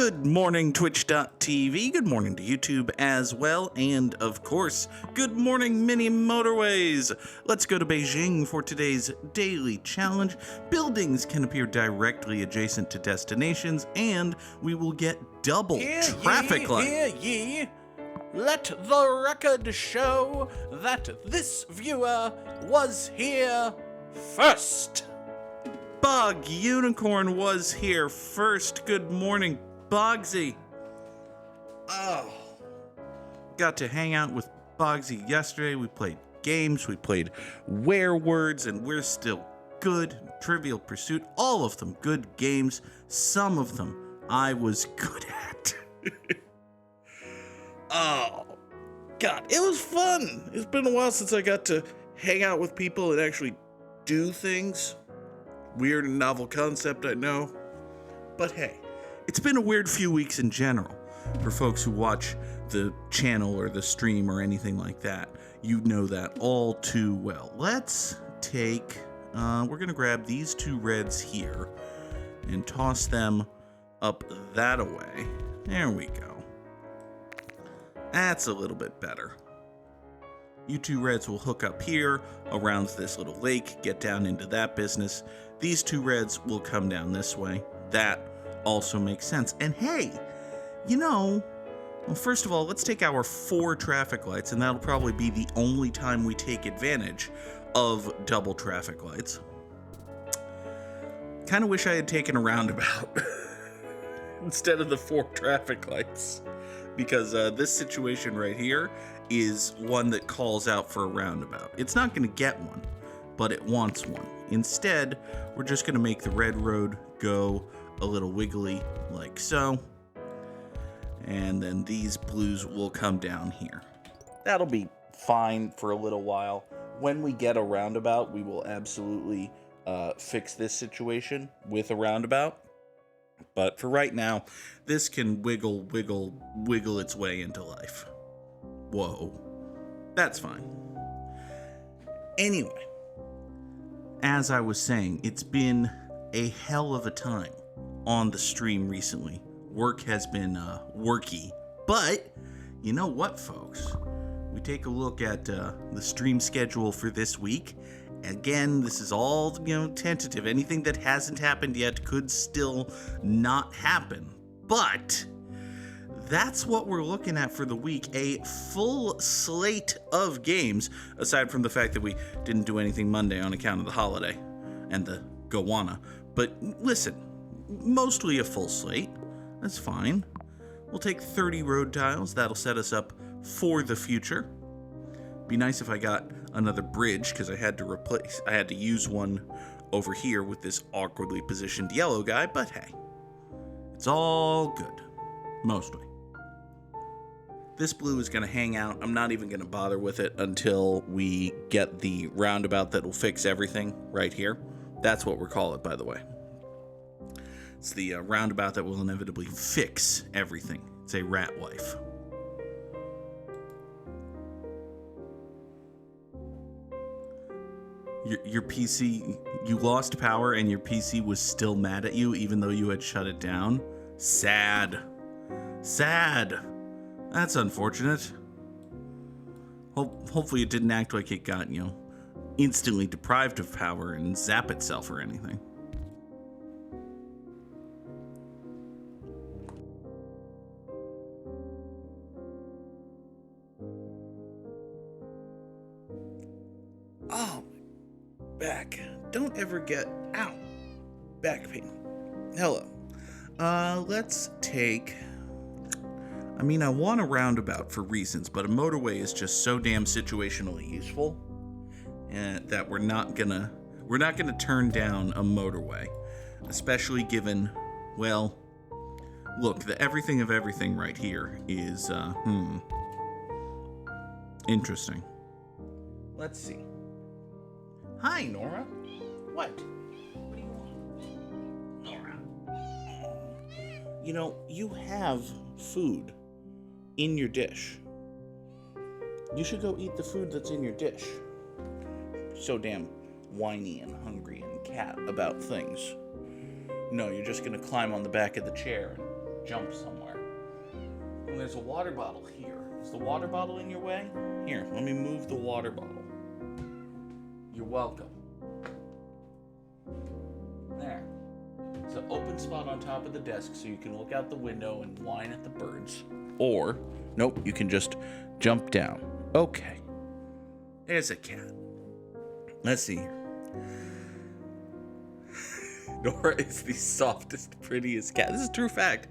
Good morning, Twitch.tv. Good morning to YouTube as well. And, of course, good morning, mini Motorways. Let's go to Beijing for today's daily challenge. Buildings can appear directly adjacent to destinations, and we will get double traffic lights. Hear ye. Let the record show that this viewer was here first. Bug Unicorn was here first. Good morning, Bogsy. Oh, got to hang out with Bogsy yesterday. We played games, we played Werewords, and we're still good. Trivial Pursuit, all of them good games. Some of them I was good at. Oh, God, it was fun. It's been a while since I got to hang out with people and actually do things. Weird and novel concept, I know. But hey, it's been a weird few weeks in general. For folks who watch the channel or the stream or anything like that, you know that all too well. Let's take, we're going to grab these two reds here and toss them up that away. There we go. That's a little bit better. You two reds will hook up here around this little lake, get down into that business. These two reds will come down this way. That also makes sense. And hey, you know, well, first of all, let's take our 4 traffic lights, and that'll probably be the only time we take advantage of double traffic lights. Kind of wish I had taken a roundabout instead of the 4 traffic lights, because this situation right here is one that calls out for a roundabout. It's not going to get one, but it wants one. Instead, we're just going to make the red road go a little wiggly like so. And then these blues will come down here. That'll be fine for a little while. When we get a roundabout, we will absolutely fix this situation with a roundabout. But for right now, this can wiggle its way into life. Whoa. That's fine. Anyway, as I was saying, it's been a hell of a time on the stream recently. Work has been worky. But you know what, folks? We take a look at the stream schedule for this week. Again, this is all, tentative. Anything that hasn't happened yet could still not happen. But that's what we're looking at for the week. A full slate of games, aside from the fact that we didn't do anything Monday on account of the holiday and the Gowanna. But listen, mostly a full slate. That's fine. We'll take 30 road tiles. That'll set us up for the future. Be nice if I got another bridge, because I had to use one over here with this awkwardly positioned yellow guy, but hey, it's all good. Mostly. This blue is going to hang out. I'm not even going to bother with it until we get the roundabout that will fix everything right here. That's what we'll call it, by the way. It's the roundabout that will inevitably fix everything. It's a rat wife. Your PC, you lost power and your PC was still mad at you even though you had shut it down? Sad. Sad. That's unfortunate. Hopefully it didn't act like it got, instantly deprived of power and zap itself or anything. Oh, back. Don't ever get out. Back pain. Hello. Let's take... I want a roundabout for reasons, but a motorway is just so damn situationally useful that we're not gonna turn down a motorway, especially given, well, look, the everything of everything right here is interesting. Let's see. Hi, Nora. What? What do you want? Nora. You have food in your dish. You should go eat the food that's in your dish. So damn whiny and hungry and cat about things. No, you're just gonna climb on the back of the chair and jump somewhere. And there's a water bottle here. Is the water bottle in your way? Here, let me move the water bottle. You're welcome. There. It's an open spot on top of the desk so you can look out the window and whine at the birds. Or, nope, you can just jump down. Okay. There's a cat. Let's see here. Nora is the softest, prettiest cat. This is a true fact.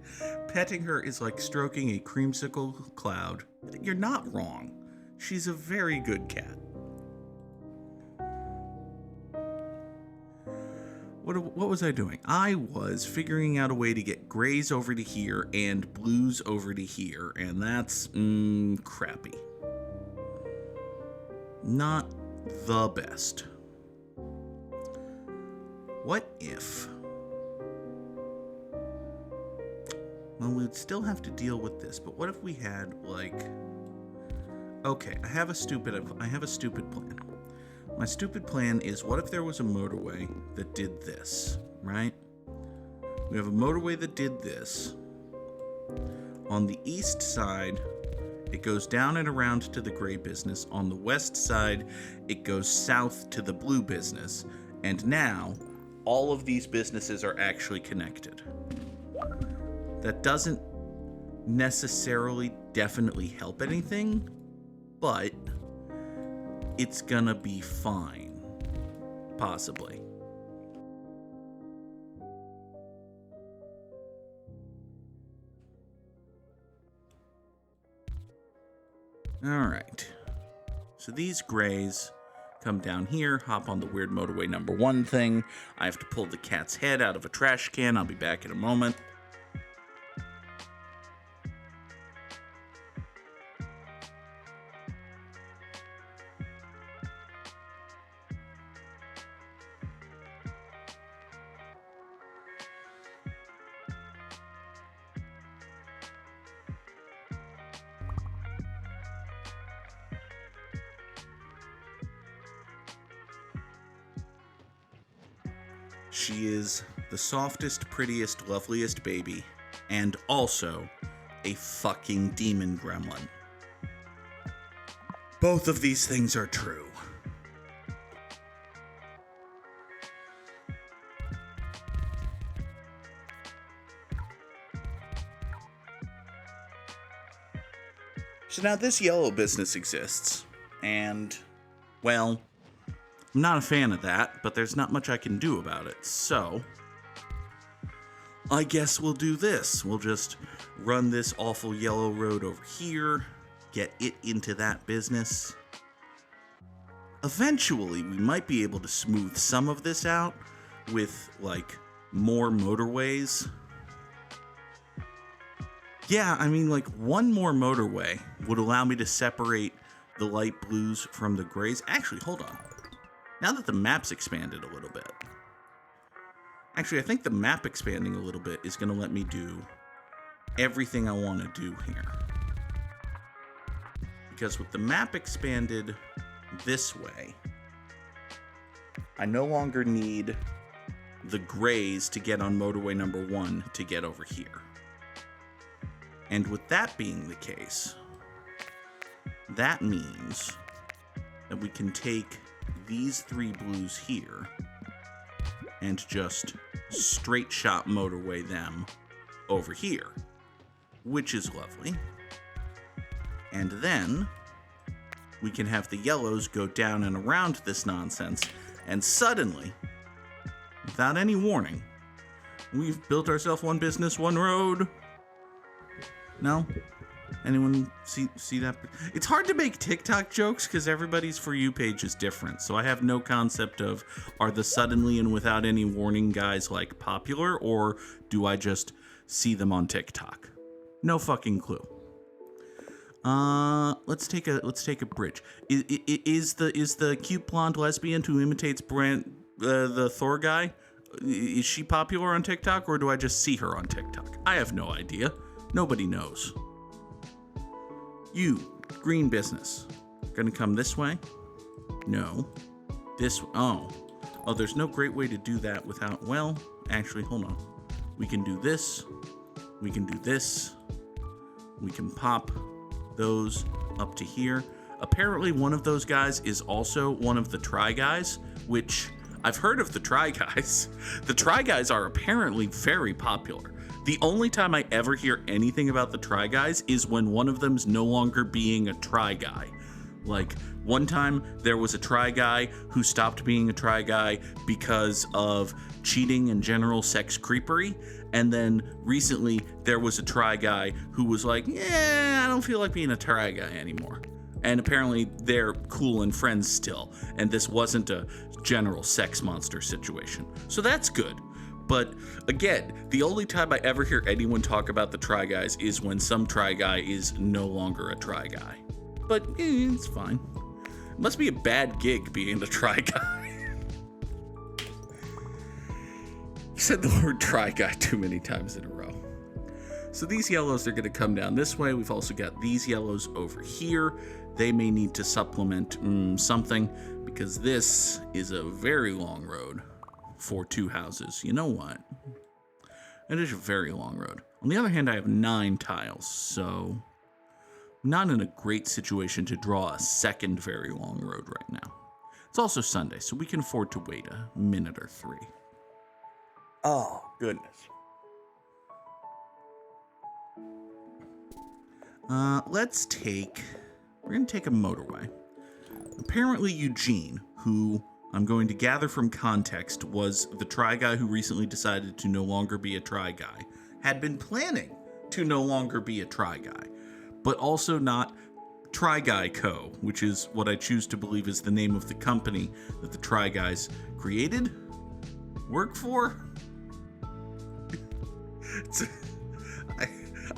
Petting her is like stroking a creamsicle cloud. You're not wrong. She's a very good cat. What was I doing? I was figuring out a way to get grays over to here and blues over to here, and that's crappy. Not the best. What if... Well, we'd still have to deal with this, but what if we had, like... Okay, I have a stupid plan. My stupid plan is, what if there was a motorway that did this, right? We have a motorway that did this. On the east side, it goes down and around to the gray business. On the west side, it goes south to the blue business. And now, all of these businesses are actually connected. That doesn't necessarily definitely help anything, but it's gonna be fine. Possibly. Alright. So these grays come down here, hop on the weird motorway number 1 thing. I have to pull the cat's head out of a trash can. I'll be back in a moment. She is the softest, prettiest, loveliest baby, and also a fucking demon gremlin. Both of these things are true. So now this yellow business exists, and, well, I'm not a fan of that, but there's not much I can do about it, so I guess we'll do this. We'll just run this awful yellow road over here, get it into that business. Eventually, we might be able to smooth some of this out with, like, more motorways. Yeah, I mean, like, one more motorway would allow me to separate the light blues from the grays. Actually, hold on. Now that the map's expanded a little bit. Actually, I think the map expanding a little bit is going to let me do everything I want to do here. Because with the map expanded this way, I no longer need the grays to get on motorway number 1 to get over here. And with that being the case, that means that we can take these 3 blues here and just straight shot motorway them over here, which is lovely. And then we can have the yellows go down and around this nonsense, and suddenly, without any warning, we've built ourselves one business, one road. No? Anyone see that? It's hard to make TikTok jokes because everybody's For You page is different. So I have no concept of, are the suddenly and without any warning guys like popular, or do I just see them on TikTok? No fucking clue. Let's take a bridge. Is the cute blonde lesbian who imitates the Thor guy? Is she popular on TikTok, or do I just see her on TikTok? I have no idea. Nobody knows. You, green business, gonna come this way? No. This, oh, there's no great way to do that without, well, actually, hold on. We can do this, We can do this. We can pop those up to here. Apparently one of those guys is also one of the Try Guys, which I've heard of the Try Guys. The Try Guys are apparently very popular. The only time I ever hear anything about the Try Guys is when one of them's no longer being a Try Guy. Like, one time there was a Try Guy who stopped being a Try Guy because of cheating and general sex creepery. And then recently there was a Try Guy who was like, yeah, I don't feel like being a Try Guy anymore. And apparently they're cool and friends still. And this wasn't a general sex monster situation. So that's good. But again, the only time I ever hear anyone talk about the Try Guys is when some Try Guy is no longer a Try Guy. But it's fine. It must be a bad gig being a Try Guy. I've said the word Try Guy too many times in a row. So these yellows are going to come down this way. We've also got these yellows over here. They may need to supplement something because this is a very long road for 2 houses. You know what? It is a very long road. On the other hand, I have 9 tiles, so I'm not in a great situation to draw a second very long road right now. It's also Sunday, so we can afford to wait a minute or 3. Oh, goodness. We're going to take a motorway. Apparently Eugene, who I'm going to gather from context was the Try Guy who recently decided to no longer be a Try Guy, had been planning to no longer be a Try Guy, but also not Try Guy Co., which is what I choose to believe is the name of the company that the Try Guys created, work for.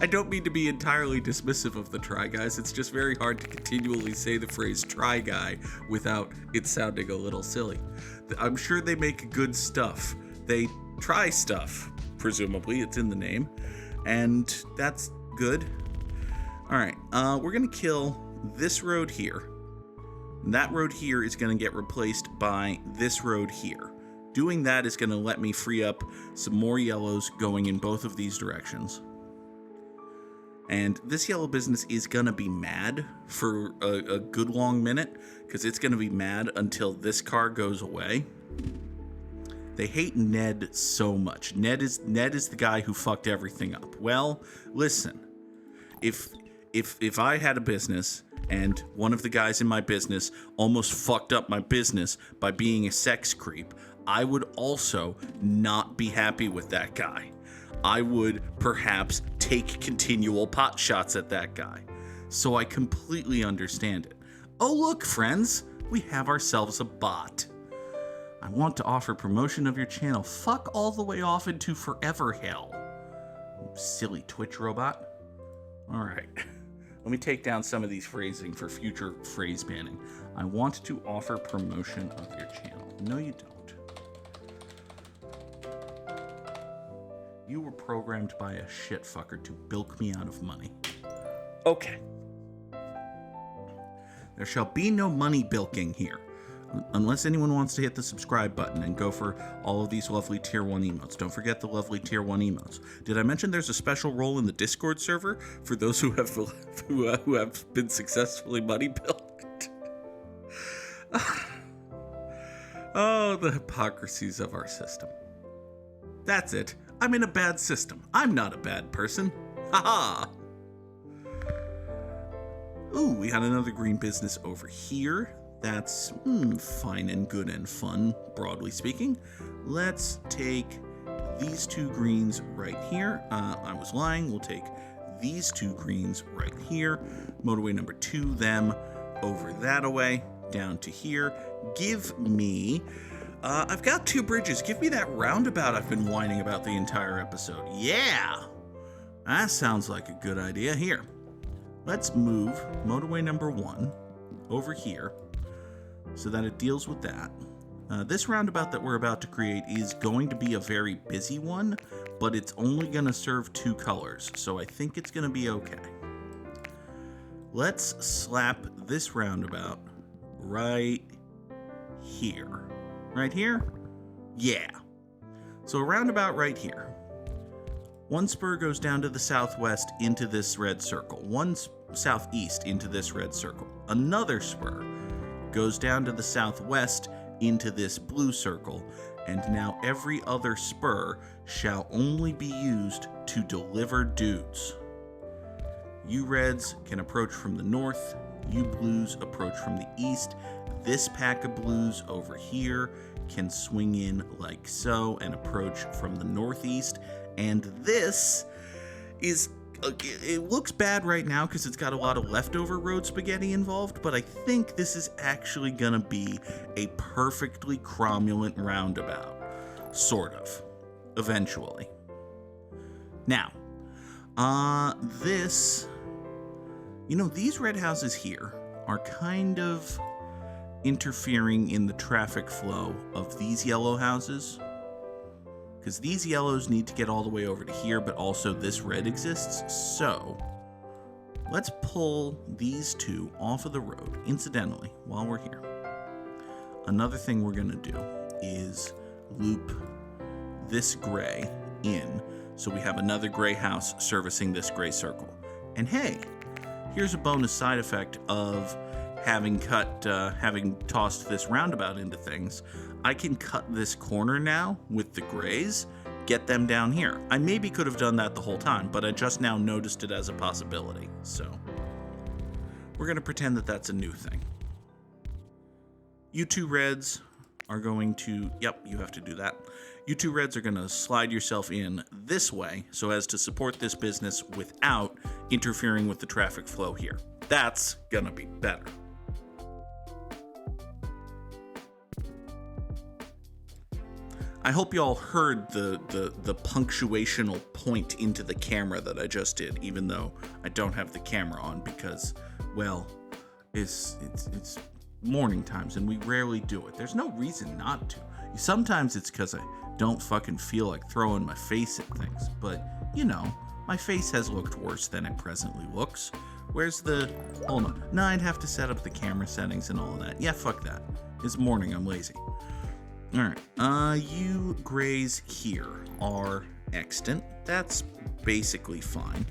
I don't mean to be entirely dismissive of the Try Guys, it's just very hard to continually say the phrase Try Guy without it sounding a little silly. I'm sure they make good stuff. They try stuff, presumably, it's in the name, and that's good. Alright, we're gonna kill this road here. That road here is gonna get replaced by this road here. Doing that is gonna let me free up some more yellows going in both of these directions. And this yellow business is gonna be mad for a good long minute, because it's gonna be mad until this car goes away. They hate Ned so much. Ned is the guy who fucked everything up. Well, listen, if I had a business and one of the guys in my business almost fucked up my business by being a sex creep, I would also not be happy with that guy. I would perhaps take continual pot shots at that guy. So I completely understand it. Oh look, friends, we have ourselves a bot. I want to offer promotion of your channel. Fuck all the way off into forever hell. Silly Twitch robot. Alright, let me take down some of these phrasing for future phrase banning. I want to offer promotion of your channel. No, you don't. You were programmed by a shitfucker to bilk me out of money. Okay. There shall be no money bilking here. Unless anyone wants to hit the subscribe button and go for all of these lovely tier 1 emotes. Don't forget the lovely tier 1 emotes. Did I mention there's a special role in the Discord server for those who have who have been successfully money bilked? Oh, the hypocrisies of our system. That's it. I'm in a bad system. I'm not a bad person. Haha. Ooh, we had another green business over here. That's fine and good and fun, broadly speaking. Let's take these 2 greens right here. I was lying. We'll take these 2 greens right here. Motorway number 2, them over that away, down to here. Give me... I've got 2 bridges. Give me that roundabout I've been whining about the entire episode. Yeah! That sounds like a good idea. Here. Let's move motorway number 1 over here so that it deals with that. This roundabout that we're about to create is going to be a very busy one, but it's only going to serve 2 colors, so I think it's going to be okay. Let's slap this roundabout right here. Right here? Yeah. So a roundabout right here. One spur goes down to the southwest into this red circle. One southeast into this red circle. Another spur goes down to the southwest into this blue circle. And now every other spur shall only be used to deliver dudes. You reds can approach from the north. You blues approach from the east. This pack of blues over here can swing in like so and approach from the northeast. And this is, it looks bad right now because it's got a lot of leftover road spaghetti involved, but I think this is actually gonna be a perfectly cromulent roundabout. Sort of. Eventually. Now, these red houses here are kind of interfering in the traffic flow of these yellow houses. Because these yellows need to get all the way over to here, but also this red exists. So, let's pull these two off of the road, incidentally, while we're here. Another thing we're going to do is loop this gray in, so we have another gray house servicing this gray circle. And hey, here's a bonus side effect of having tossed this roundabout into things. I can cut this corner now with the grays, get them down here. I maybe could have done that the whole time, but I just now noticed it as a possibility. So we're going to pretend that that's a new thing. You two reds are going to, yep, you have to do that. You two reds are going to slide yourself in this way so as to support this business without interfering with the traffic flow here. That's going to be better. I hope y'all heard the punctuational point into the camera that I just did, even though I don't have the camera on because, well, it's morning times and we rarely do it. There's no reason not to. Sometimes it's because I don't fucking feel like throwing my face at things, but, my face has looked worse than it presently looks. Where's the... Hold on. No, I'd have to set up the camera settings and all of that. Yeah, fuck that. It's morning, I'm lazy. Alright, you grays here are extant. That's basically fine.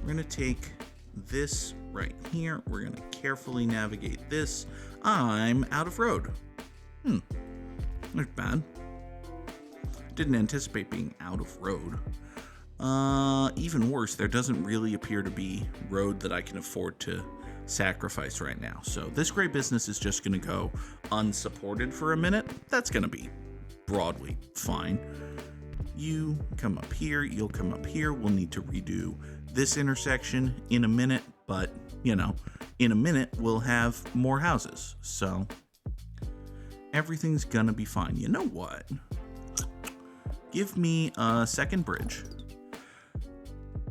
We're going to take this right here. We're going to carefully navigate this. I'm out of road. Not bad. Didn't anticipate being out of road. Even worse, there doesn't really appear to be road that I can afford to sacrifice right now. So this gray business is just going to go unsupported for a minute. That's going to be broadly fine. You come up here, you'll come up here. We'll need to redo this intersection in a minute, but in a minute we'll have more houses. So everything's going to be fine. You know what? Give me a second bridge.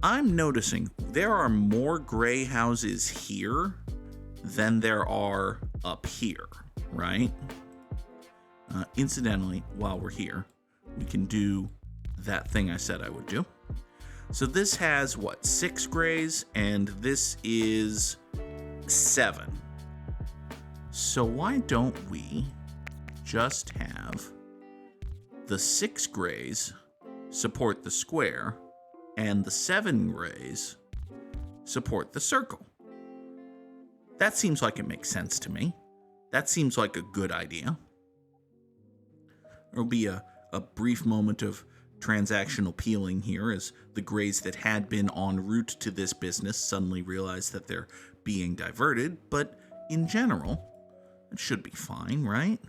I'm noticing there are more gray houses here than there are up here, right? Incidentally, while we're here, we can do that thing I said I would do. So this has, 6 grays, and this is 7. So why don't we just have the 6 grays support the square, and the 7 grays support the circle? That seems like it makes sense to me. That seems like a good idea. There'll be a brief moment of transactional peeling here as the grays that had been en route to this business suddenly realize that they're being diverted, but in general, it should be fine, right?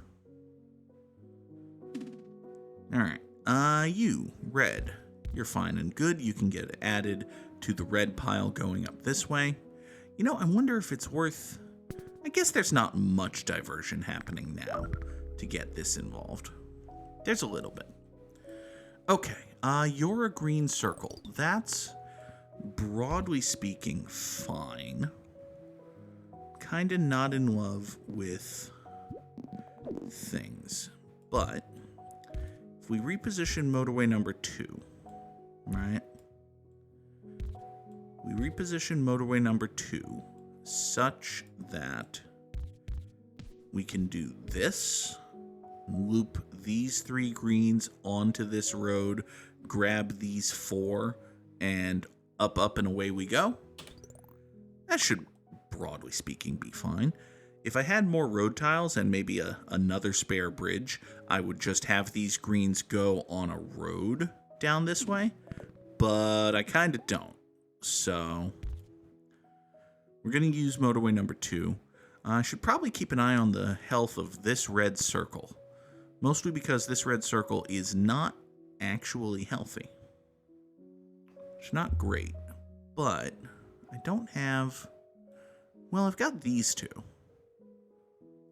Alright, you, red. You're fine and good. You can get added to the red pile going up this way. I wonder if it's worth... I guess there's not much diversion happening now to get this involved. There's a little bit. Okay, you're a green circle. That's, broadly speaking, fine. Kinda not in love with things. But, if we reposition motorway number 2... right? We reposition motorway number 2 such that we can do this, loop these 3 greens onto this road, grab these 4 and up, and away we go. That should, broadly speaking, be fine. If I had more road tiles and maybe another spare bridge, I would just have these greens go on a road down this way, but I kind of don't. So we're going to use motorway number 2. I should probably keep an eye on the health of this red circle, mostly because this red circle is not actually healthy. It's not great, but I don't have... Well, I've got these 2.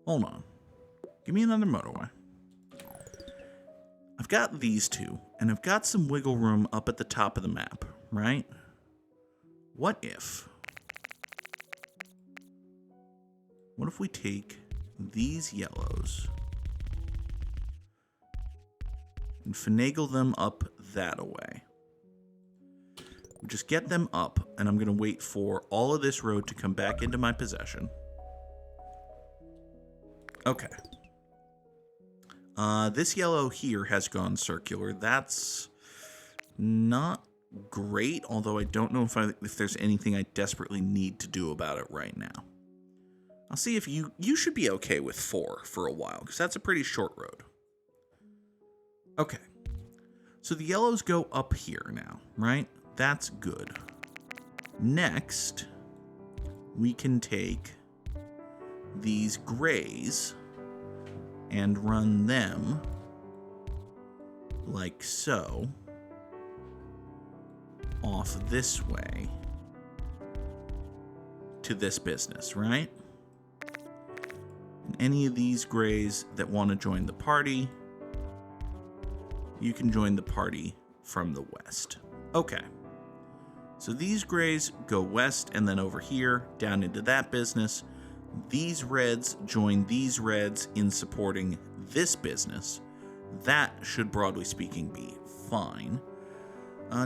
Hold on. Give me another motorway. I've got these 2, and I've got some wiggle room up at the top of the map, right? What if we take these yellows and finagle them up that way? We just get them up, and I'm going to wait for all of this road to come back into my possession. Okay. This yellow here has gone circular. That's not great, although I don't know if there's anything I desperately need to do about it right now. I'll see if you should be okay with 4 for a while, because that's a pretty short road. Okay. So the yellows go up here now, right? That's good. Next, we can take these grays and run them like so off this way to this business, right? And any of these grays that want to join the party, you can join the party from the west. Okay. So these grays go west and then over here down into that business. These reds join these reds in supporting this business. That should, broadly speaking, be fine.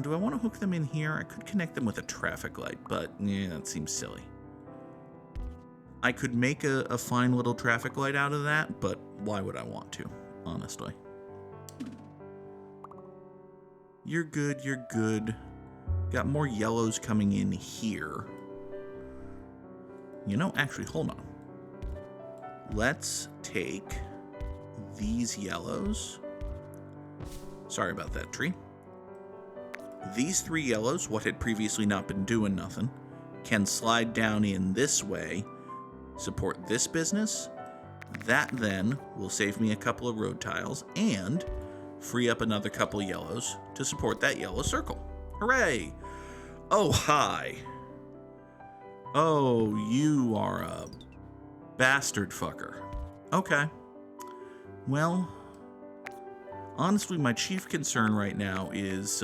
Do I want to hook them in here? I could connect them with a traffic light, but yeah, that seems silly. I could make a fine little traffic light out of that, but why would I want to, honestly? You're good, you're good. Got more yellows coming in here. You know, actually, hold on. Let's take these yellows. Sorry about that, tree. These 3 yellows, what had previously not been doing nothing, can slide down in this way, support this business. That then will save me a couple of road tiles and free up another couple of yellows to support that yellow circle. Hooray! Oh, hi. Oh, you are a bastard fucker. Okay. Well, honestly, my chief concern right now is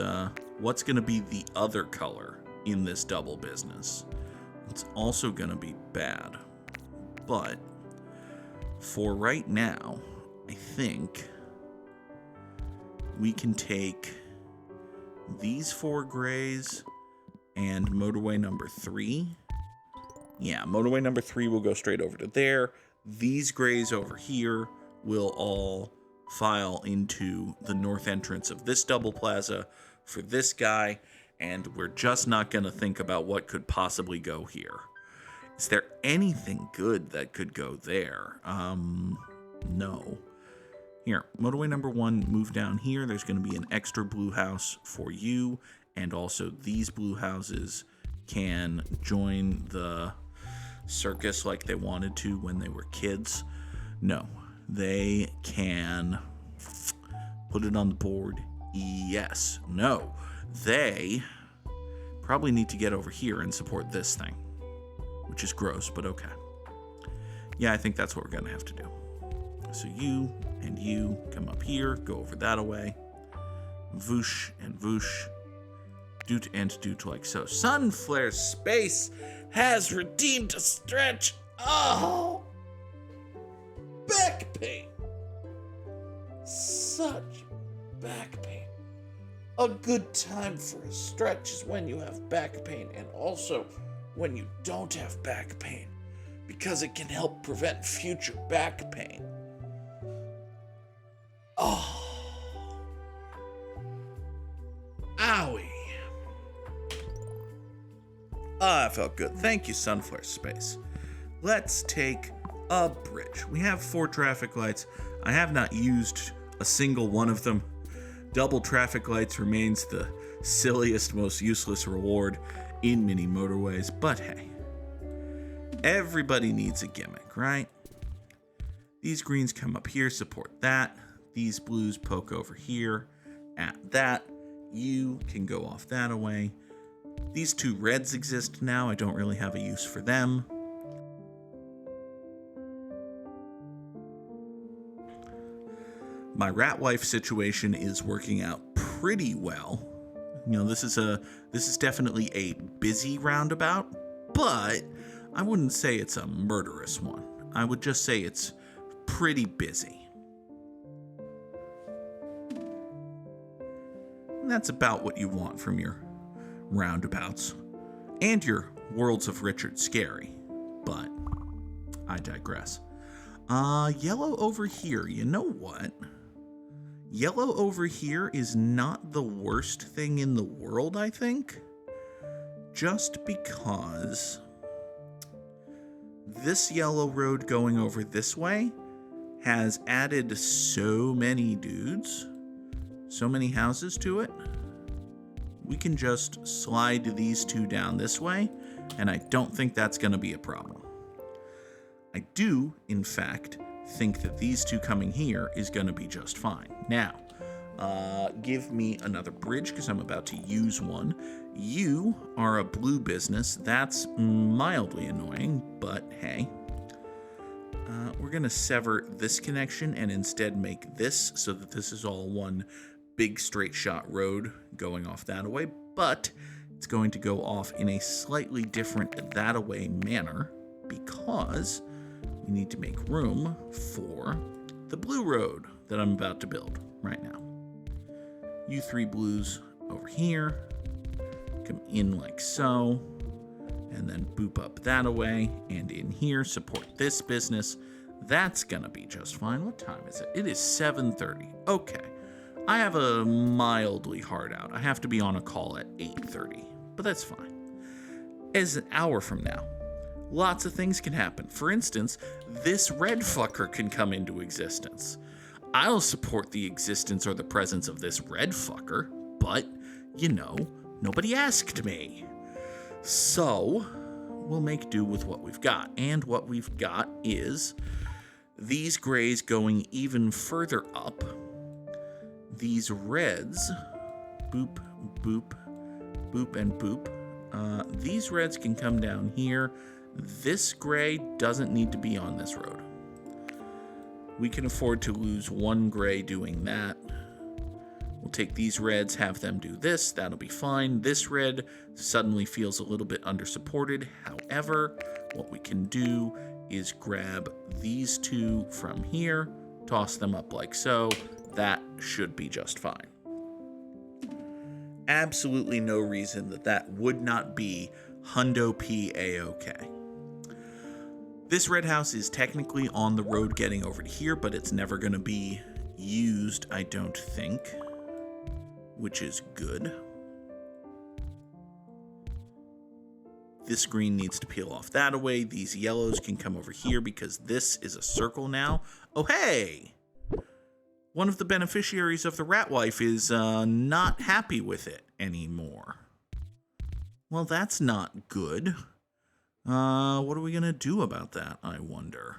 what's going to be the other color in this double business. It's also going to be bad. But for right now, I think we can take these 4 grays and motorway number 3. Yeah, motorway number 3 will go straight over to there. These grays over here will all file into the north entrance of this double plaza for this guy, and we're just not going to think about what could possibly go here. Is there anything good that could go there? No. Here, motorway number 1, move down here. There's going to be an extra blue house for you, and also these blue houses can join the circus like they wanted to when they were kids. No, they can put it on the board. Yes. No, they probably need to get over here and support this thing, which is gross, but okay. Yeah, I think that's what we're going to have to do. So you and you come up here, go over that away. Voosh and voosh. Doot and doot like so. Sunflare Space has redeemed a stretch. Oh! Back pain. Such back pain. A good time for a stretch is when you have back pain, and also when you don't have back pain, because it can help prevent future back pain. Oh. Owie. Ah, that felt good. Thank you, Sunflare Space. Let's take a bridge. We have 4 traffic lights. I have not used a single one of them. Double traffic lights remains the silliest, most useless reward in mini motorways, but hey, everybody needs a gimmick, right? These greens come up here, support that. These blues poke over here at that. You can go off that away. These 2 reds exist now. I don't really have a use for them. My rat wife situation is working out pretty well. You know, this is definitely a busy roundabout, but I wouldn't say it's a murderous one. I would just say it's pretty busy. And that's about what you want from your roundabouts and your Worlds of Richard Scary, but I digress. Yellow over here. You know what? Yellow over here is not the worst thing in the world, I think. Just because this yellow road going over this way has added so many dudes, so many houses to it. We can just slide these 2 down this way, and I don't think that's going to be a problem. I do, in fact, think that these 2 coming here is going to be just fine. Now, give me another bridge because I'm about to use one. You are a blue business. That's mildly annoying, but hey. We're going to sever this connection and instead make this so that this is all one big straight shot road going off that away, but it's going to go off in a slightly different that away manner because we need to make room for the blue road that I'm about to build right now. You 3 blues over here, come in like so, and then boop up that away, and in here, support this business. That's gonna be just fine. What time is it? It is 7:30. Okay. I have a mildly hard out. I have to be on a call at 8:30, but that's fine. As an hour from now, lots of things can happen. For instance, this red fucker can come into existence. I'll support the existence or the presence of this red fucker, but, you know, nobody asked me. So, we'll make do with what we've got. And what we've got is these grays going even further up. These reds, boop, boop, boop, and boop. These reds can come down here. This gray doesn't need to be on this road. We can afford to lose 1 gray doing that. We'll take these reds, have them do this. That'll be fine. This red suddenly feels a little bit undersupported. However, what we can do is grab these 2 from here, toss them up like so. That should be just fine. Absolutely no reason that would not be Hundo P A-OK. This red house is technically on the road getting over to here, but it's never going to be used, I don't think, which is good. This green needs to peel off that away. These yellows can come over here because this is a circle now. Oh, hey! One of the beneficiaries of the rat wife is not happy with it anymore. Well, that's not good. What are we gonna do about that, I wonder?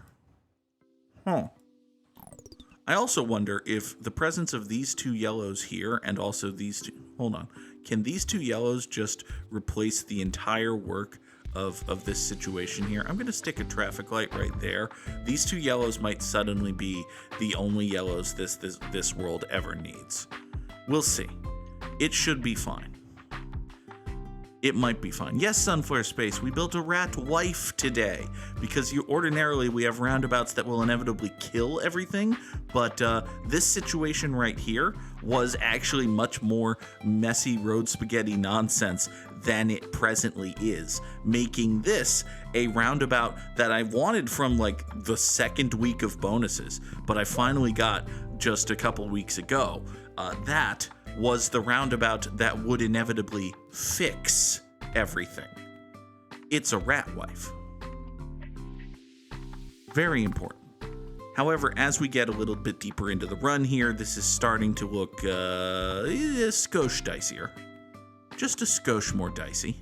I also wonder if the presence of these 2 yellows here and also these 2... Hold on. Can these 2 yellows just replace the entire work of this situation here? I'm gonna stick a traffic light right there. These 2 yellows might suddenly be the only yellows this world ever needs. We'll see. It should be fine. It might be fine. Yes, Sunflare Space, we built a rat wife today because ordinarily we have roundabouts that will inevitably kill everything, but this situation right here was actually much more messy road spaghetti nonsense than it presently is, making this a roundabout that I wanted from like the second week of bonuses, but I finally got just a couple weeks ago. That was the roundabout that would inevitably fix everything. it's a rat wife. Very important. However, as we get a little bit deeper into the run here, this is starting to look a skosh dicier. Just a skosh more dicey.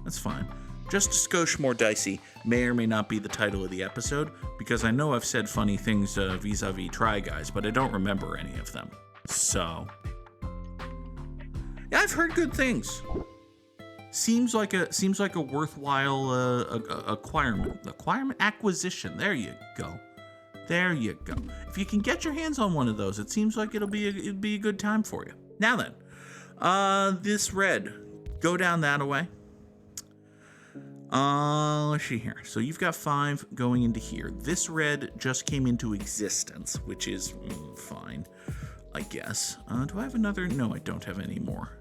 That's fine. Just a skosh more dicey may or may not be the title of the episode, because I know I've said funny things vis-a-vis Try Guys, but I don't remember any of them. So, yeah, I've heard good things. Seems like a worthwhile acquisition. There you go. If you can get your hands on one of those, it seems like it'd be a good time for you. Now then, this red, go down that away. Let's see here. So you've got 5 going into here. This red just came into existence, which is fine, I guess. Do I have another? No, I don't have any more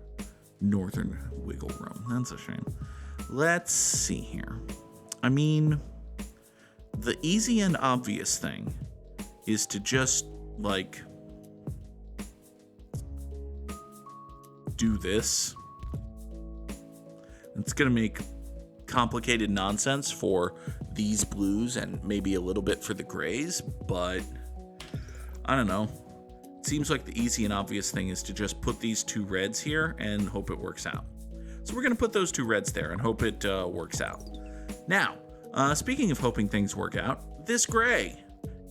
northern wiggle room. That's a shame. Let's see here. I mean, the easy and obvious thing is to just, like, do this. It's gonna make complicated nonsense for these blues and maybe a little bit for the grays, but I don't know. It seems like the easy and obvious thing is to just put these 2 reds here and hope it works out. So we're going to put those 2 reds there and hope it works out. Now, speaking of hoping things work out, this gray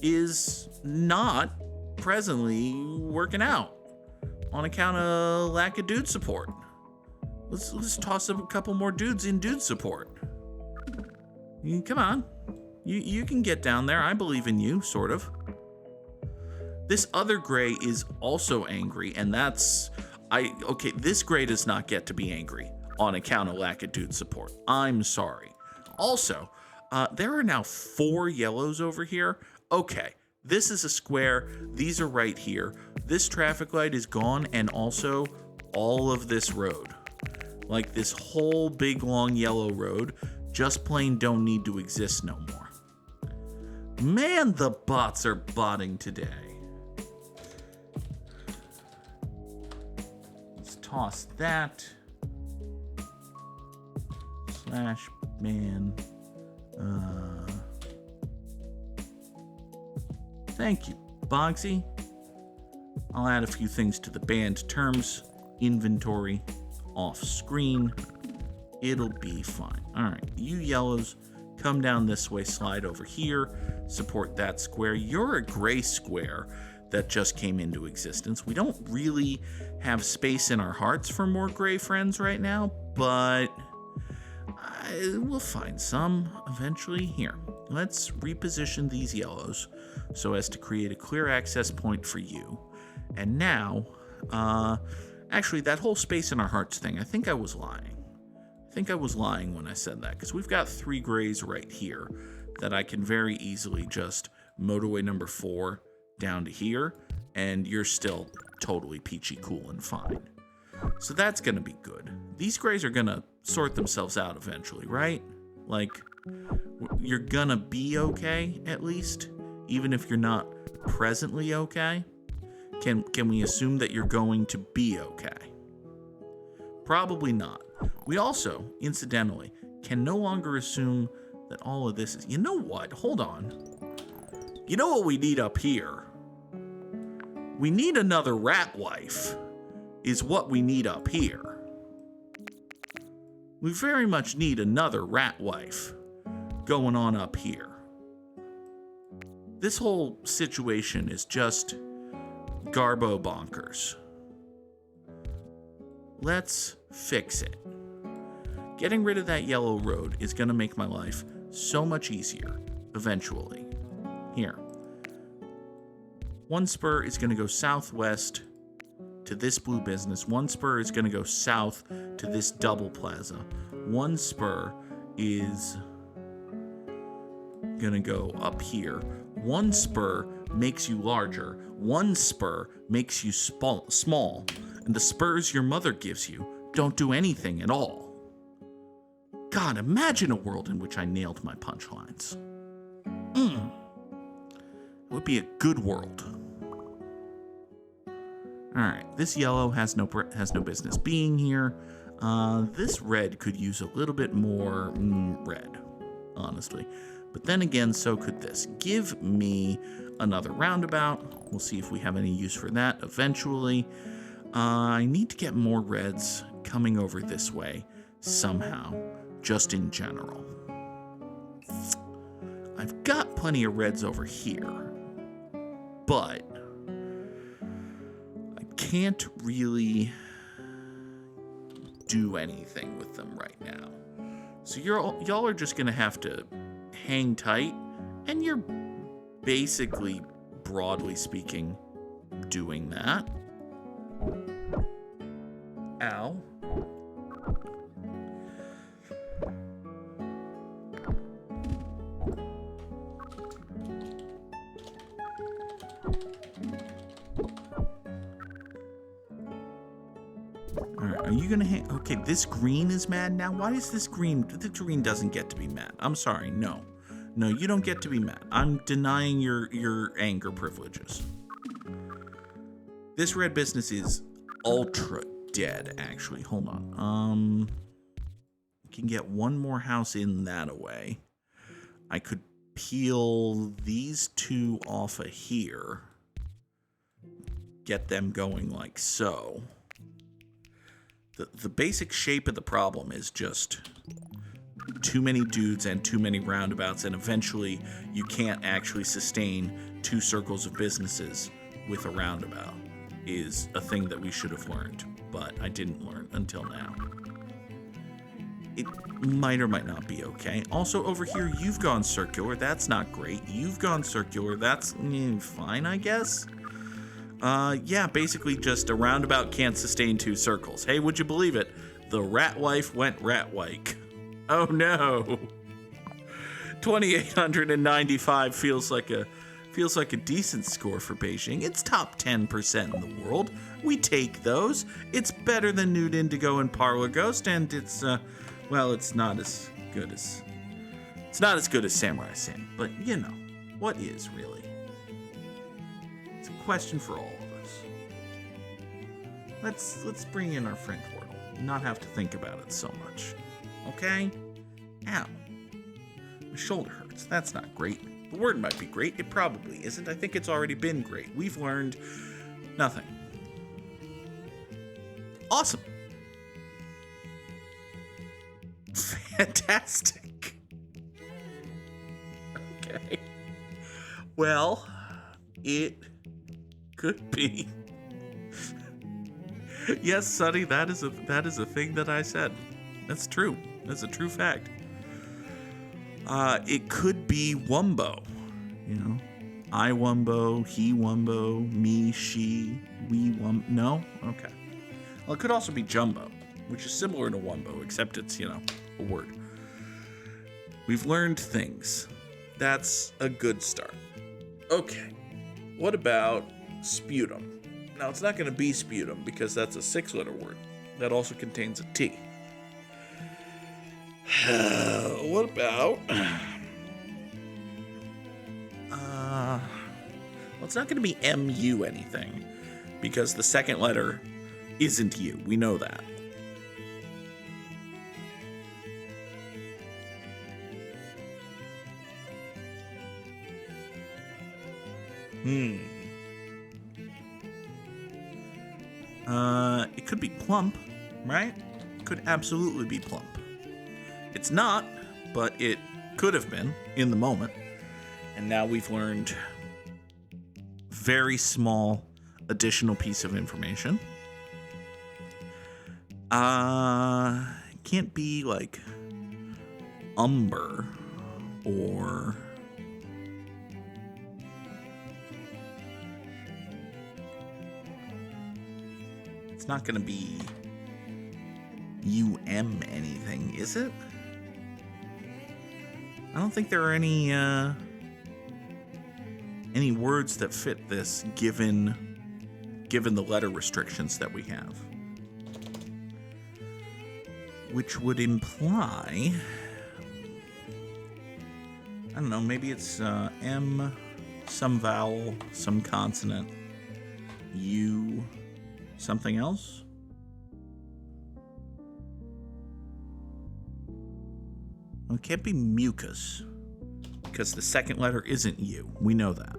is not presently working out on account of lack of dude support. Let's toss a couple more dudes in dude support. Come on. You can get down there. I believe in you, sort of. This other gray is also angry, and okay, this gray does not get to be angry on account of lack of dude support. I'm sorry. Also, there are now 4 yellows over here. Okay, this is a square. These are right here. This traffic light is gone, and also all of this road. Like, this whole big long yellow road just plain don't need to exist no more. Man, the bots are botting today. Let's toss that. /man. Thank you, Bogsy. I'll add a few things to the band terms inventory off screen. It'll be fine. All right, you yellows, come down this way, slide over here, support that square. You're a gray square that just came into existence. We don't really have space in our hearts for more gray friends right now, but we'll find some eventually. Here, let's reposition these yellows so as to create a clear access point for you. And now, actually, that whole space in our hearts thing, I think I was lying. When I said that, because we've got 3 grays right here that I can very easily just motorway number 4 down to here, and you're still totally peachy cool and fine. So that's going to be good. These grays are going to sort themselves out eventually, right? Like, you're going to be okay, at least, even if you're not presently okay. Can we assume that you're going to be okay? Probably not. We also, incidentally, can no longer assume that all of this is... You know what? Hold on. You know what we need up here? We need another rat wife, is what we need up here. We very much need another rat wife going on up here. This whole situation is just garbo bonkers. Let's fix it. Getting rid of that yellow road is going to make my life so much easier eventually. Here. One spur is going to go southwest to this blue business. One spur is going to go south to this double plaza. One spur is going to go up here. One spur makes you larger. One spur makes you small. And the spurs your mother gives you don't do anything at all. God, imagine a world in which I nailed my punchlines. It would be a good world. All right, this yellow has no business being here. This red could use a little bit more red, honestly. But then again, so could this. Give me another roundabout. We'll see if we have any use for that eventually. I need to get more reds coming over this way somehow, just in general. I've got plenty of reds over here, but I can't really do anything with them right now. So y'all are just gonna have to hang tight, and you're basically, broadly speaking, doing that. Ow. Alright, are you gonna hang? Okay, this green is mad now? Why is this green? The green doesn't get to be mad. I'm sorry, no. No, you don't get to be mad. I'm denying your anger privileges. This red business is ultra dead, actually. Hold on. Can get one more house in that away. I could peel these two off of here. Get them going like so. The basic shape of the problem is just too many dudes and too many roundabouts, and eventually you can't actually sustain 2 circles of businesses with a roundabout, is a thing that we should have learned, but I didn't learn until now. It might or might not be okay. Also, over here, you've gone circular. That's not great. You've gone circular. That's fine, I guess. Yeah, basically just a roundabout can't sustain 2 circles. Hey, would you believe it? The rat wife went rat-wike. Oh no. 2,895 feels like a decent score for Beijing. It's top 10% in the world. We take those. It's better than Nude Indigo and Parlor Ghost, and it's well, it's not as good as Samurai Sam, but you know, what is really? It's a question for all of us. Let's bring in our friend Wordle and not have to think about it so much. Okay? Ow. My shoulder hurts. That's not great. The word might be great. It probably isn't. I think it's already been great. We've learned nothing. Awesome. Fantastic. Okay. Well, it could be. Yes, Sonny, that is a thing that I said. That's true. That's a true fact. It could be Wumbo. You know, I Wumbo, he Wumbo, me, she, we Wumbo. No? Okay. Well, it could also be Jumbo, which is similar to Wumbo, except it's, you know, a word. We've learned things. That's a good start. Okay. What about sputum? Now, it's not going to be sputum because that's a 6-letter word that also contains a T. What about... well, it's not going to be MU anything because the second letter isn't U. We know that. It could be plump, right? It could absolutely be plump. It's not, but it could have been in the moment. And now we've learned very small additional piece of information. Can't be like umber or it's not gonna be UM anything, is it? I don't think there are any words that fit this given the letter restrictions that we have. Which would imply, I don't know, maybe it's M, some vowel, some consonant, U, something else? Well, it can't be mucus, because the second letter isn't U. We know that.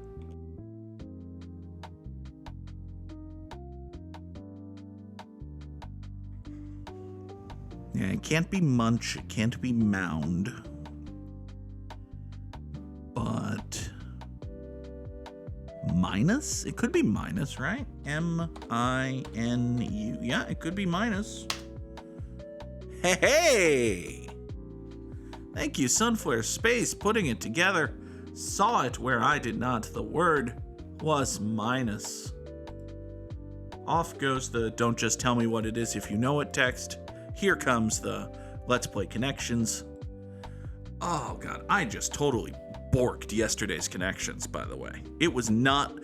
Yeah, it can't be munch. It can't be mound. But minus? It could be minus, right? M-I-N-U. Yeah, it could be minus. Hey! Thank you, Sunflare Space, putting it together. Saw it where I did not. The word was minus. Off goes the don't just tell me what it is if you know it text. Here comes the Let's Play Connections. Oh god, I just totally borked yesterday's connections, by the way. It was not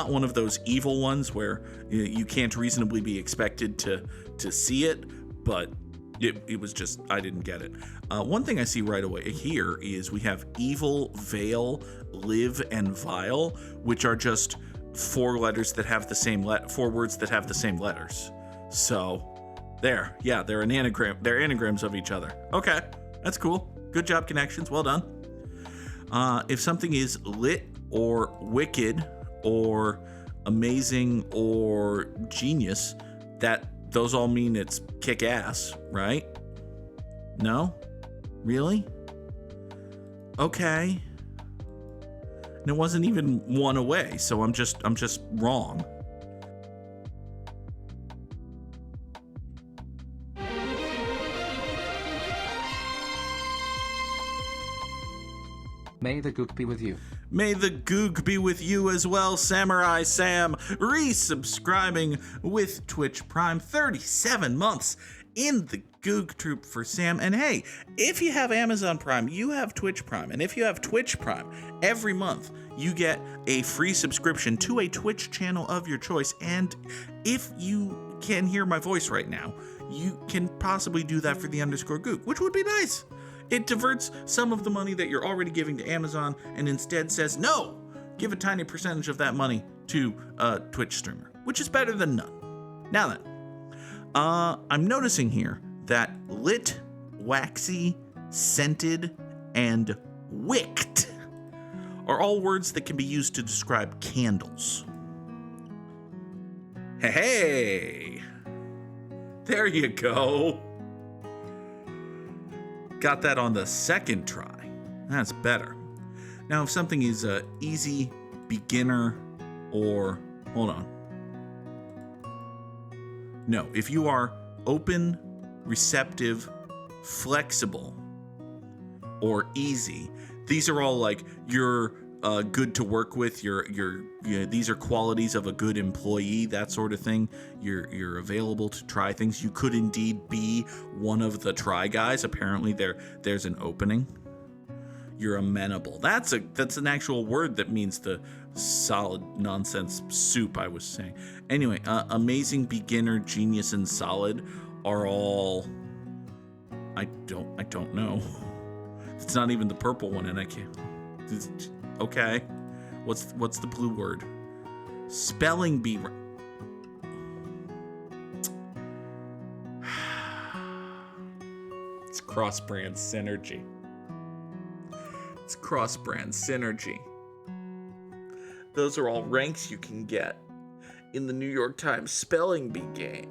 one of those evil ones where you can't reasonably be expected to see it, but it was just, I didn't get it. One thing I see right away here is we have evil, veil, live, and vile, which are just four letters that have the same four words that have the same letters. So there, yeah, they're an anagram. They're anagrams of each other. Okay, that's cool. Good job, connections. Well done. If something is lit or wicked or amazing or genius, those all mean it's kick ass, right? No? Really? Okay. And it wasn't even one away, so I'm just wrong. May the Goog be with you. May the Goog be with you as well, Samurai Sam, resubscribing with Twitch Prime, 37 months in the Goog troop for Sam. And hey, if you have Amazon Prime, you have Twitch Prime. And if you have Twitch Prime, every month you get a free subscription to a Twitch channel of your choice. And if you can hear my voice right now, you can possibly do that for the _Goog, which would be nice. It diverts some of the money that you're already giving to Amazon and instead says, no, give a tiny percentage of that money to a Twitch streamer, which is better than none. Now then, I'm noticing here that lit, waxy, scented, and wicked are all words that can be used to describe candles. Hey, there you go. Got that on the second try. That's better. Now, if something is easy, beginner, or... Hold on. No, if you are open, receptive, flexible, or easy, these are all like you're good to work with. These are qualities of a good employee, that sort of thing. You're available to try things. You could indeed be one of the try guys. Apparently there's an opening. You're amenable. That's an actual word that means the solid nonsense soup I was saying. Anyway, amazing, beginner, genius, and solid are all I don't know. It's not even the purple one, and I can't. Okay, what's the blue word? Spelling bee. It's cross-brand synergy. It's cross-brand synergy. Those are all ranks you can get in the New York Times spelling bee game,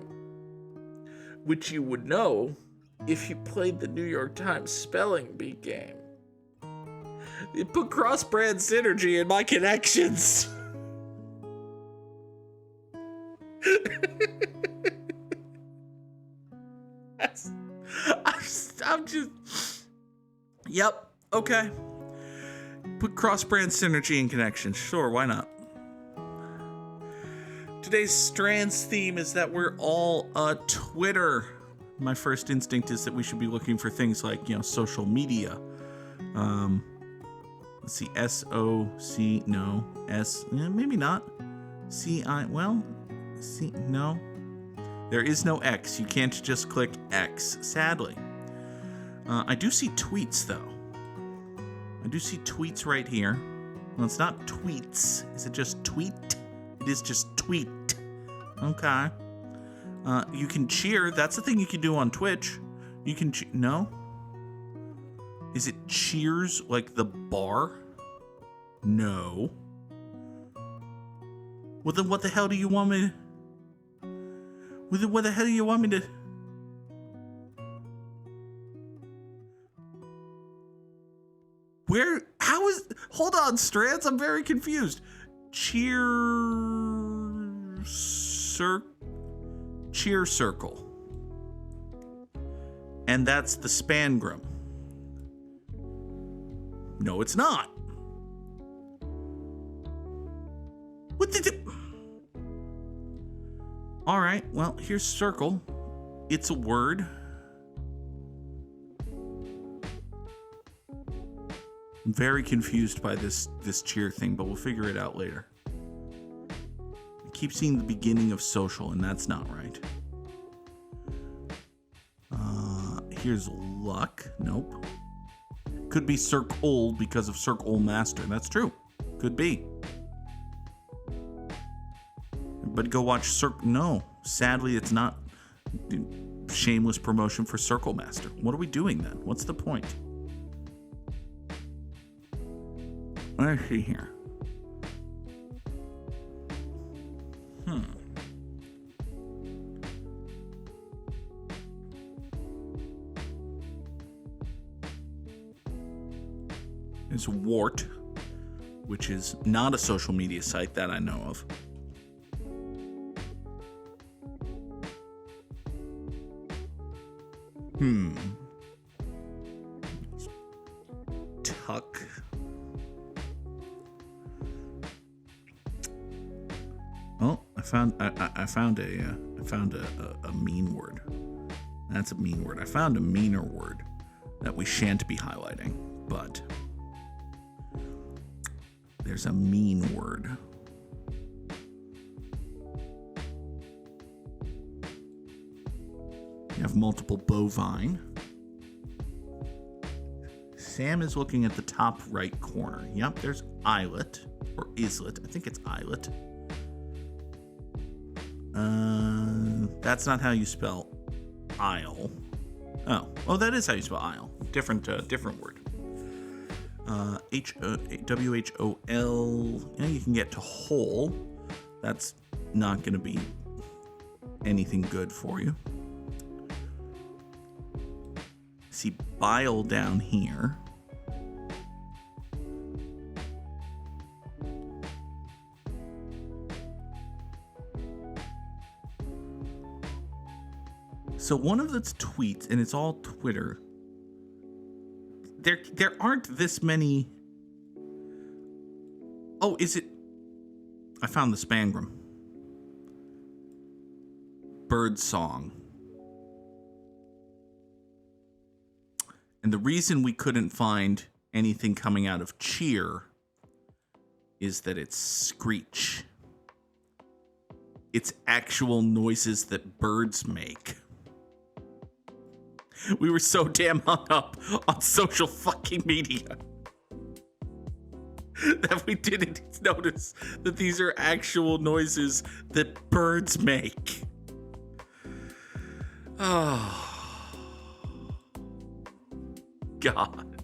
which you would know if you played the New York Times spelling bee game. It put cross-brand synergy in my connections. I'm just... Yep, okay. Put cross-brand synergy in connections. Sure, why not? Today's Strands theme is that we're all Twitter. My first instinct is that we should be looking for things like, social media. Let's see, S-O-C, no, S, maybe not. C-I, well, C, no. There is no X. You can't just click X, sadly. I do see tweets, though. I do see tweets right here. Well, it's not tweets. Is it just tweet? It is just tweet. Okay. You can cheer. That's the thing you can do on Twitch. You can no? Is it Cheers, like the bar? No. Well, then what the hell do you want me to... Well, then what the hell do you want me to... Where... How is... Hold on, Strands, I'm very confused. Cheer Circle. And that's the Spangram. No, it's not. What did it... All right, well, here's circle. It's a word. I'm very confused by this cheer thing, but we'll figure it out later. I keep seeing the beginning of social, and that's not right. Here's luck. Nope. Could be circle because of circle master. That's true. Could be. But go watch No, sadly, it's not. Shameless promotion for Circle Master. What are we doing then? What's the point? Let's see here. There's Wart, which is not a social media site that I know of. Tuck. Oh, I found a mean word. That's a mean word. I found a meaner word that we shan't be highlighting, but there's a mean word. You have multiple bovine. Sam is looking at the top right corner. Yep, there's islet, or islet. I think it's islet. That's not how you spell isle. Oh, that is how you spell isle. Different word. WHOL. You can get to whole. That's not going to be anything good for you. See bile down here. So one of the tweets, and it's all Twitter. There aren't this many. Oh, is it? I found the Spangram. Bird song. And the reason we couldn't find anything coming out of cheer is that it's screech. It's actual noises that birds make. We were so damn hung up on social fucking media that we didn't notice that these are actual noises that birds make. Oh, God.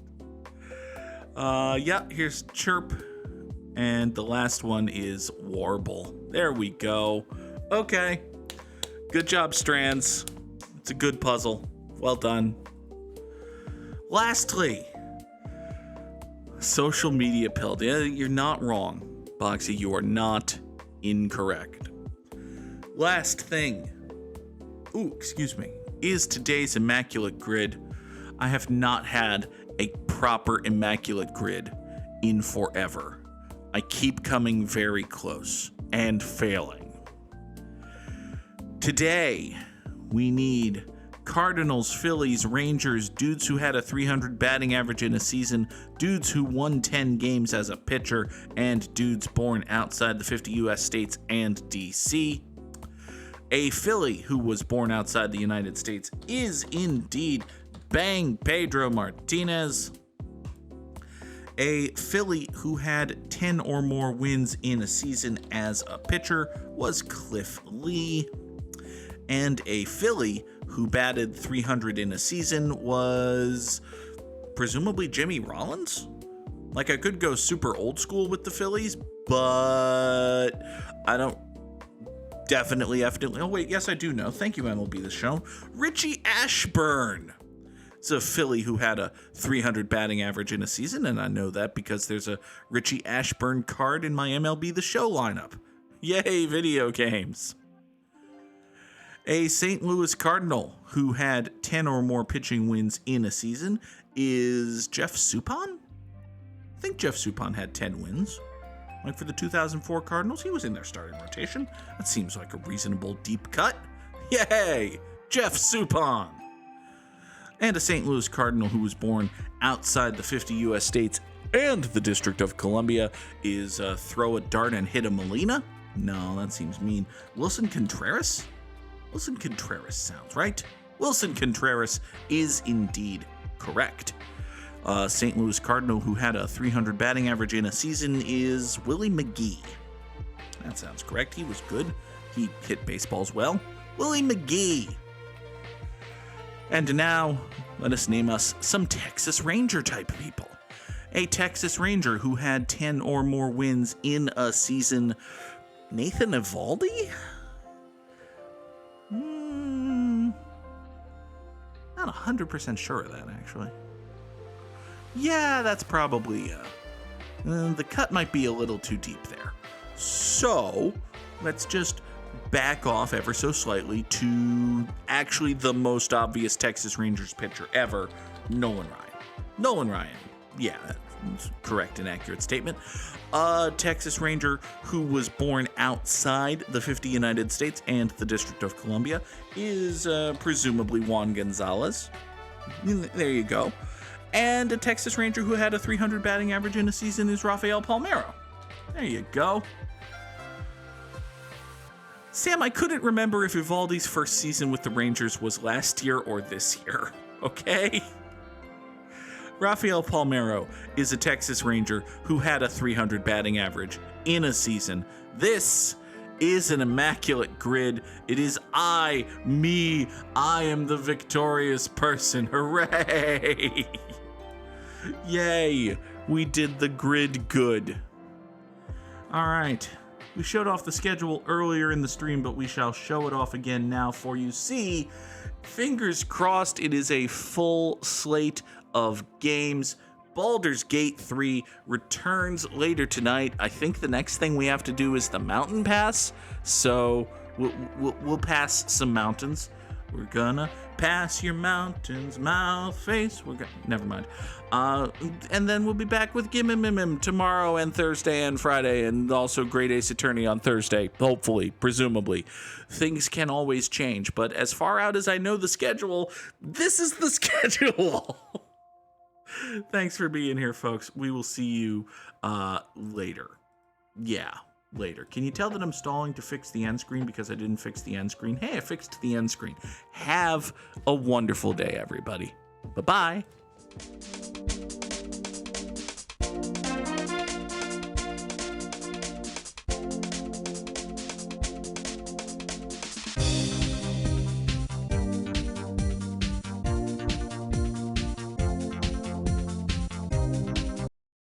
Yeah, here's chirp. And the last one is warble. There we go. Okay. Good job, Strands. It's a good puzzle. Well done. Lastly, social media pill. You're not wrong, Boxy. You are not incorrect. Last thing. Is today's Immaculate Grid. I have not had a proper Immaculate Grid in forever. I keep coming very close and failing. Today, we need Cardinals, Phillies, Rangers, dudes who had a 300 batting average in a season, dudes who won 10 games as a pitcher, and dudes born outside the 50 U.S. states and D.C. A Philly who was born outside the United States is indeed Bang Pedro Martinez. A Philly who had 10 or more wins in a season as a pitcher was Cliff Lee. And a Philly who batted 300 in a season was presumably Jimmy Rollins? Like, I could go super old school with the Phillies, but I don't definitely. Oh, wait, yes, I do know. Thank you, MLB The Show. Richie Ashburn. It's a Philly who had a 300 batting average in a season, and I know that because there's a Richie Ashburn card in my MLB The Show lineup. Yay, video games. A St. Louis Cardinal who had 10 or more pitching wins in a season is Jeff Suppan? I think Jeff Suppan had 10 wins. Like for the 2004 Cardinals, he was in their starting rotation. That seems like a reasonable deep cut. Yay! Jeff Suppan! And a St. Louis Cardinal who was born outside the 50 U.S. states and the District of Columbia is throw a dart and hit a Molina? No, that seems mean. Wilson Contreras? Wilson Contreras sounds right. Wilson Contreras is indeed correct. St. Louis Cardinal who had a 300 batting average in a season is Willie McGee. That sounds correct. He was good. He hit baseballs well. Willie McGee. And now, let us name us some Texas Ranger type people. A Texas Ranger who had 10 or more wins in a season. Nathan Eovaldi? Not 100% sure of that, actually. Yeah, that's probably, the cut might be a little too deep there. So, let's just back off ever so slightly to actually the most obvious Texas Rangers pitcher ever, Nolan Ryan. Nolan Ryan, yeah, that's correct and accurate statement. A Texas Ranger who was born outside the 50 United States and the District of Columbia is presumably Juan Gonzalez. There you go. And a Texas Ranger who had a 300 batting average in a season is Rafael Palmeiro. There you go. Sam, I couldn't remember if Eovaldi's first season with the Rangers was last year or this year, okay? Rafael Palmeiro is a Texas Ranger who had a 300 batting average in a season. This is an immaculate grid. It is me. I am the victorious person. Hooray! Yay, we did the grid good. All right. We showed off the schedule earlier in the stream, but we shall show it off again now for you. See, fingers crossed, it is a full slate of games. Baldur's Gate 3 returns later tonight. I think the next thing we have to do is the mountain pass, so we'll pass some mountains. We're gonna pass your mountains, mouth, face. Never mind. And then we'll be back with Gimmim tomorrow and Thursday and Friday, and also Great Ace Attorney on Thursday. Hopefully, presumably. Things can always change, but as far out as I know the schedule, this is the schedule. Thanks for being here, folks. We will see you later. Yeah. Later. Can you tell that I'm stalling to fix the end screen because I didn't fix the end screen? Hey, I fixed the end screen. Have a wonderful day, everybody. Bye-bye.